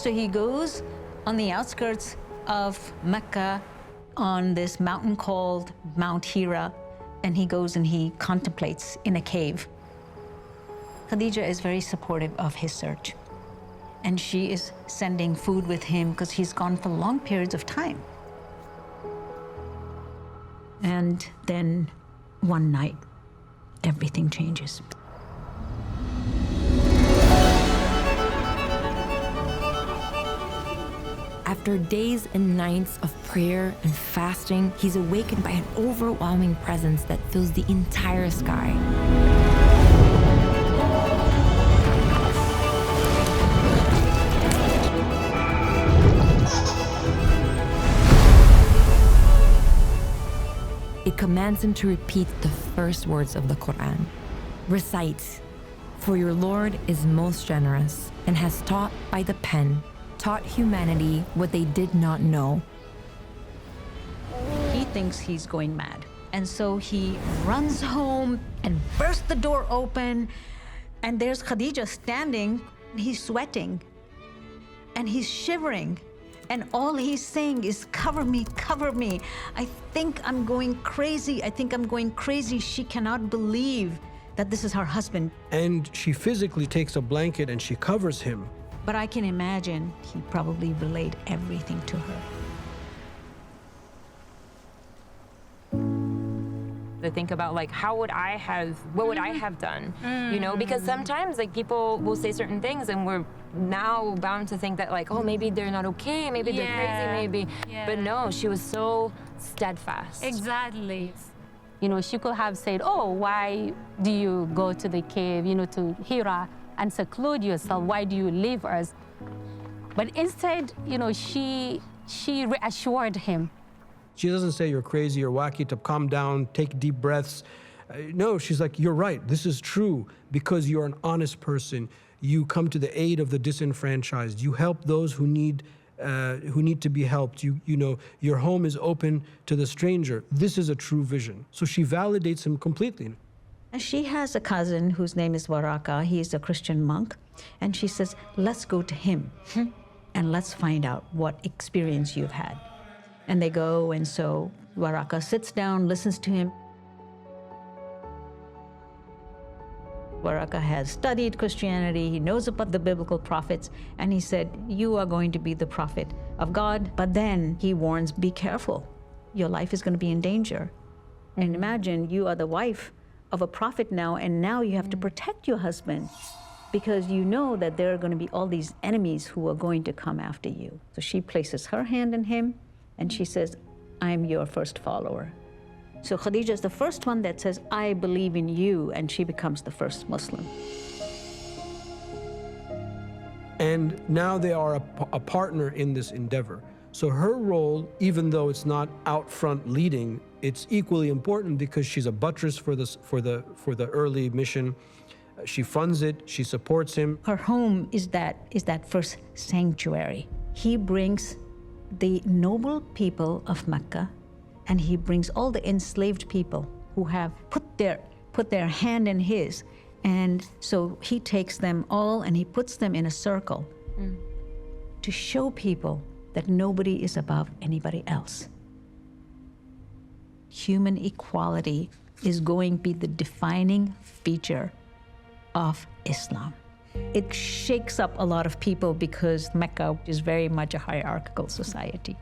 So he goes on the outskirts of Mecca on this mountain called Mount Hira, and he goes and he contemplates in a cave. Khadija is very supportive of his search, and she is sending food with him because he's gone for long periods of time. And then one night, everything changes. After days and nights of prayer and fasting, he's awakened by an overwhelming presence that fills the entire sky. It commands him to repeat the first words of the Quran. Recite, "For your Lord is most generous and has taught by the pen, taught humanity what they did not know." He thinks he's going mad. And so he runs home and bursts the door open, and there's Khadija standing. He's sweating, and he's shivering. And all he's saying is, "Cover me, cover me. I think I'm going crazy. I think I'm going crazy." She cannot believe that this is her husband. And she physically takes a blanket and she covers him. But I can imagine he probably relayed everything to her. To think about like, what would I have done? You know, because sometimes like people will say certain things and we're now bound to think that like, oh, maybe they're not okay, maybe they're crazy, maybe. Yeah. But no, she was so steadfast. Exactly. You know, she could have said, "Oh, why do you go to the cave, you know, to Hira and seclude yourself? Why do you leave us?" But instead, you know, she reassured him. She doesn't say you're crazy or wacky, to calm down, take deep breaths. No, she's like, you're right, this is true, because you're an honest person. You come to the aid of the disenfranchised. You help those who need to be helped. You know, your home is open to the stranger. This is a true vision. So she validates him completely. And she has a cousin whose name is Waraka. He's a Christian monk. And she says, "Let's go to him and let's find out what experience you've had." And they go, and so Waraka sits down, listens to him. Waraka has studied Christianity, he knows about the biblical prophets, and he said, "You are going to be the prophet of God." But then he warns, be careful. Your life is going to be in danger. And imagine you are the wife of a prophet now, and now you have to protect your husband because you know that there are going to be all these enemies who are going to come after you. So she places her hand in him, and she says, "I'm your first follower." So Khadija is the first one that says, "I believe in you," and she becomes the first Muslim. And now they are a partner in this endeavor. So her role, even though it's not out front leading, it's equally important because she's a buttress for the early mission. She funds it, she supports him. Her home is that first sanctuary. He brings the noble people of Mecca, and he brings all the enslaved people who have put their hand in his. And so he takes them all and he puts them in a circle to show people that nobody is above anybody else. Human equality is going to be the defining feature of Islam. It shakes up a lot of people because Mecca is very much a hierarchical society.